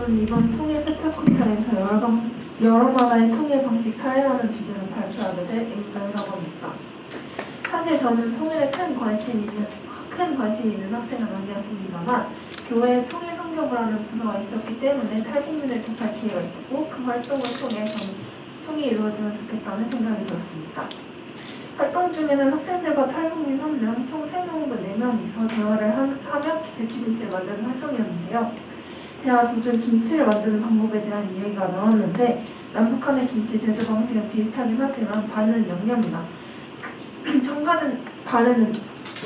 저는 이번 통일 패착콘차에서 여러 나라의 통일 방식 사례라는 주제로 발표하게 될 임가유라고 합니다. 사실 저는 통일에 큰 관심이 있는 학생은 아니었습니다만 교회에 통일 선교부라는 부서가 있었기 때문에 탈북민을 접할 기회가 있었고 그 활동을 통해 저는 통일이 이루어지면 좋겠다는 생각이 들었습니다. 활동 중에는 학생들과 탈북민 1명, 총 3명 혹은 4명이서 대화를 하며 배추김치를 만드는 활동이었는데요. 대화 도중 김치를 만드는 방법에 대한 이야기가 나왔는데 남북한의 김치 제조 방식은 비슷하긴 하지만 바르는 양념이나 첨가된 바르는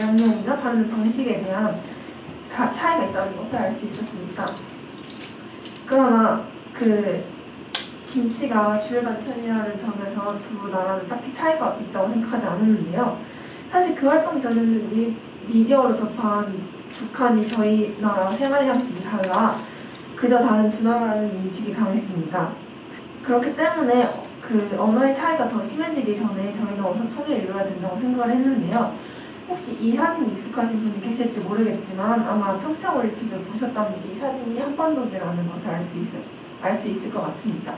양념이나 바르는 방식에 대한 차이가 있다는 것을 알 수 있었습니다. 그러나 김치가 주요 반찬이라는 점에서 두 나라는 딱히 차이가 있다고 생각하지 않았는데요. 사실 그 활동 전에는 미디어로 접한 북한이 저희 나라 생활 양식이 달라 그저 다른 두 나라라는 인식이 강했습니다. 그렇기 때문에 그 언어의 차이가 더 심해지기 전에 저희는 우선 통일을 이루어야 된다고 생각을 했는데요. 혹시 이 사진 익숙하신 분이 계실지 모르겠지만 아마 평창올림픽을 보셨다면 이 사진이 한반도기라는 것을 알 수 있을 것 같습니다.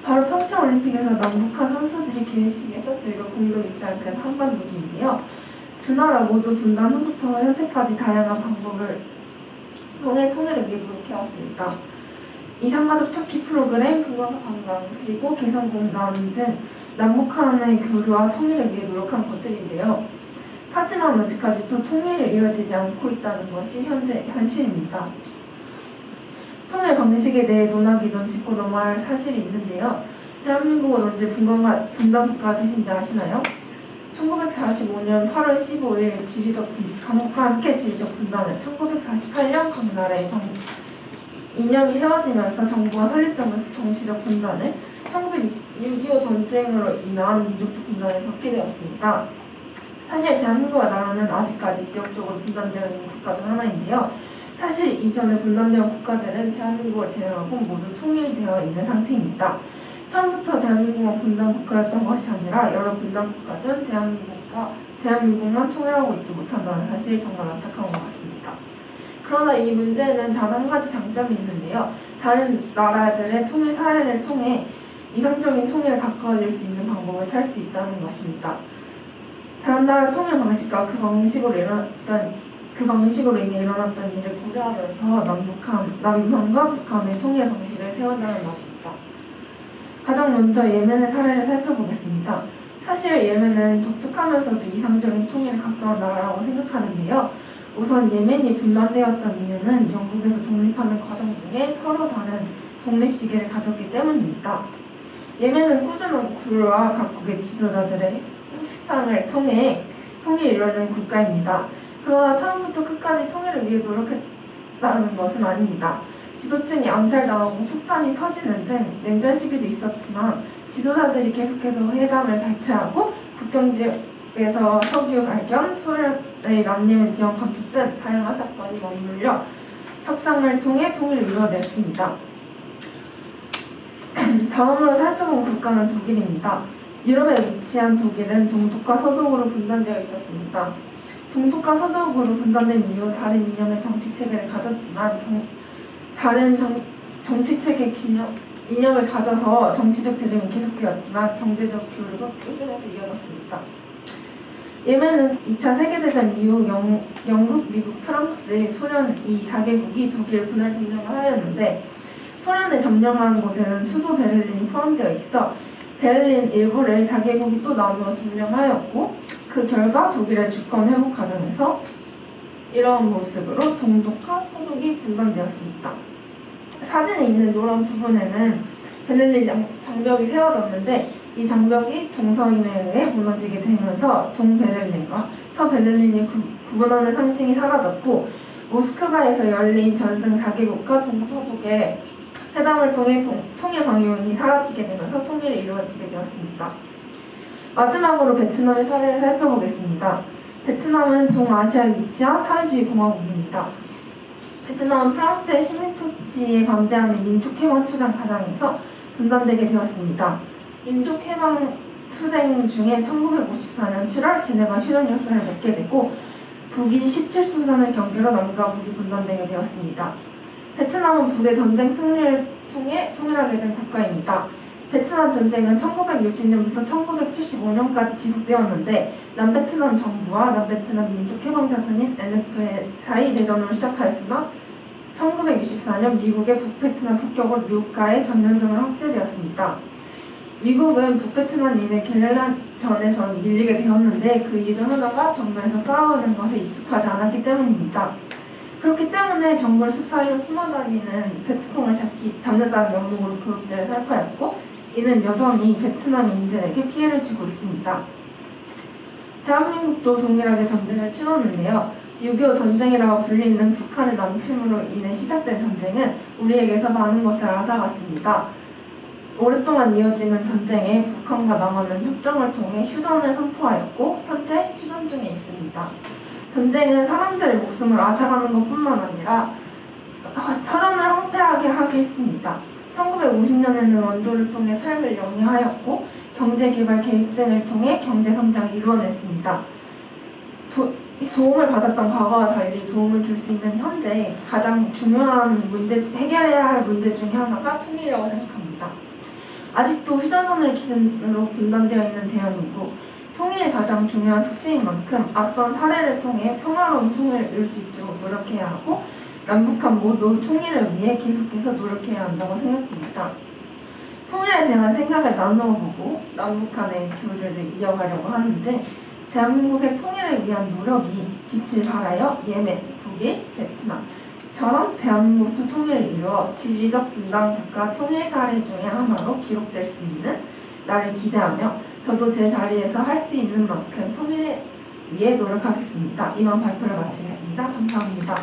바로 평창올림픽에서 남북한 선수들이 기회식에서 들고 공동 입장을 끈 한반도기인데요. 두 나라 모두 분단 후부터 현재까지 다양한 방법을 통해 통일을 위해 노력해왔습니다. 이산가족 찾기 프로그램, 금강사 관광, 그리고 개성공단 등 남북한의 교류와 통일을 위해 노력한 것들인데요. 하지만 아직까지도 통일이 이루어지지 않고 있다는 것이 현재 현실입니다. 통일 방식에 대해 논하기는 짚고 넘어야 할 사실이 있는데요. 대한민국은 언제 분단국가가 되신지 아시나요? 1945년 8월 15일 강국과 함께 지리적 분단을 1948년 강나라에 이념이 세워지면서 정부가 설립되면서 정치적 분단을 1965 전쟁으로 인한 민족적 분단을 겪게 되었습니다. 사실 대한민국과 나라는 아직까지 지역적으로 분단되어 있는 국가 중 하나인데요. 사실 이전에 분단되어 국가들은 대한민국을 제외하고 모두 통일되어 있는 상태입니다. 처음부터 대한민국만 분단 국가였던 것이 아니라 여러 분단 국가 중 대한민국만 통일하고 있지 못한다는 사실이 정말 안타까운 것 같습니다. 그러나 이 문제는 단 한 가지 장점이 있는데요. 다른 나라들의 통일 사례를 통해 이상적인 통일에 가까워질 수 있는 방법을 찾을 수 있다는 것입니다. 다른 나라 통일 방식과 그 방식으로 인해 일어났던 일을 고려하면서 남한과 북한의 통일 방식을 세운다는 말입니다. 가장 먼저 예멘의 사례를 살펴보겠습니다. 사실 예멘은 독특하면서도 이상적인 통일에 가까운 나라라고 생각하는데요. 우선 예멘이 분단되었던 이유는 영국에서 독립하는 과정 중에 서로 다른 독립 시기를 가졌기 때문입니다. 예멘은 꾸준한 구루와 각국의 지도자들의 협상을 통해 통일을 이뤄낸 국가입니다. 그러나 처음부터 끝까지 통일을 위해 노력했다는 것은 아닙니다. 지도층이 암살당하고 폭탄이 터지는 등 냉전 시기도 있었지만 지도자들이 계속해서 회담을 개최하고 국경지역에서 석유 발견, 소련의 남예멘 지원 감축 등 다양한 사건이 맞물려 협상을 통해 통일을 이루어냈습니다. 다음으로 살펴본 국가는 독일입니다. 유럽에 위치한 독일은 동독과 서독으로 분단되어 있었습니다. 동독과 서독으로 분단된 이후 다른 이념의 정치체계를 가졌지만 다른 정치체계 이념을 가져서 정치적 대립은 계속되었지만 경제적 교류가 꾸준해서 이어졌습니다. 예멘은 2차 세계대전 이후 영국, 미국, 프랑스, 소련 이 4개국이 독일 분할 점령을 하였는데 소련을 점령한 곳에는 수도 베를린이 포함되어 있어 베를린 일부를 4개국이 또 나누어 점령하였고 그 결과 독일의 주권 회복 과정에서 이러한 모습으로 동독과 서독이 분단되었습니다. 사진에 있는 노란 부분에는 베를린 장벽이 세워졌는데 이 장벽이 동서인에 의해 무너지게 되면서 동베를린과 서베를린이 구분하는 상징이 사라졌고 모스크바에서 열린 전승 4개국과 동서독의 회담을 통해 통일 방향이 사라지게 되면서 통일이 이루어지게 되었습니다. 마지막으로 베트남의 사례를 살펴보겠습니다. 베트남은 동아시아에 위치한 사회주의 공화국입니다. 베트남은 프랑스의 식민 통치에 반대하는 민족해방 투쟁 과정에서 분단되게 되었습니다. 민족해방 투쟁 중에 1954년 7월 제네바 휴전협정을 맺게 되고 북이 17수선을 경계로 남과 북이 분단되게 되었습니다. 베트남은 북의 전쟁 승리를 통해 통일하게 된 국가입니다. 베트남 전쟁은 1960년부터 1975년까지 지속되었는데 남베트남 정부와 남베트남 민족해방자선인 NFL 사이 대전으로 시작하였으나 1964년 미국의 북베트남 폭격으로 미국과의 전면전을 확대되었습니다. 미국은 북베트남인의 게릴라전에서 밀리게 되었는데 그 이유 중 하나가 정글에서 싸우는 것에 익숙하지 않았기 때문입니다. 그렇기 때문에 정글 숲 사이로 숨어다니는 베트콩을 잡는다는 명목으로 교육제를 살포했고 이는 여전히 베트남인들에게 피해를 주고 있습니다. 대한민국도 동일하게 전쟁을 치렀는데요. 6.25 전쟁이라고 불리는 북한의 남침으로 인해 시작된 전쟁은 우리에게서 많은 것을 앗아갔습니다. 오랫동안 이어지는 전쟁에 북한과 남한은 협정을 통해 휴전을 선포하였고 현재 휴전 중에 있습니다. 전쟁은 사람들의 목숨을 앗아가는 것뿐만 아니라 터전을 황폐하게 하게 했습니다. 1950년에는 원조를 통해 삶을 영위하였고 경제개발 계획 등을 통해 경제성장을 이루어냈습니다. 도움을 받았던 과거와 달리 도움을 줄 수 있는 현재 가장 중요한 해결해야 할 문제 중에 하나가 통일이라고 생각합니다. 아직도 휴전선을 기준으로 분단되어 있는 대한민국, 통일이 가장 중요한 숙제인 만큼 앞선 사례를 통해 평화로운 통일을 이룰 수 있도록 노력해야 하고 남북한 모두 통일을 위해 계속해서 노력해야 한다고 생각합니다. 통일에 대한 생각을 나누어보고 남북한의 교류를 이어가려고 하는데 대한민국의 통일을 위한 노력이 빛을 발하여 예멘, 독일, 베트남처럼 대한민국도 통일을 이루어 지리적 분단 국가 통일 사례 중에 하나로 기록될 수 있는 날을 기대하며 저도 제 자리에서 할 수 있는 만큼 통일을 위해 노력하겠습니다. 이만 발표를 마치겠습니다. 감사합니다.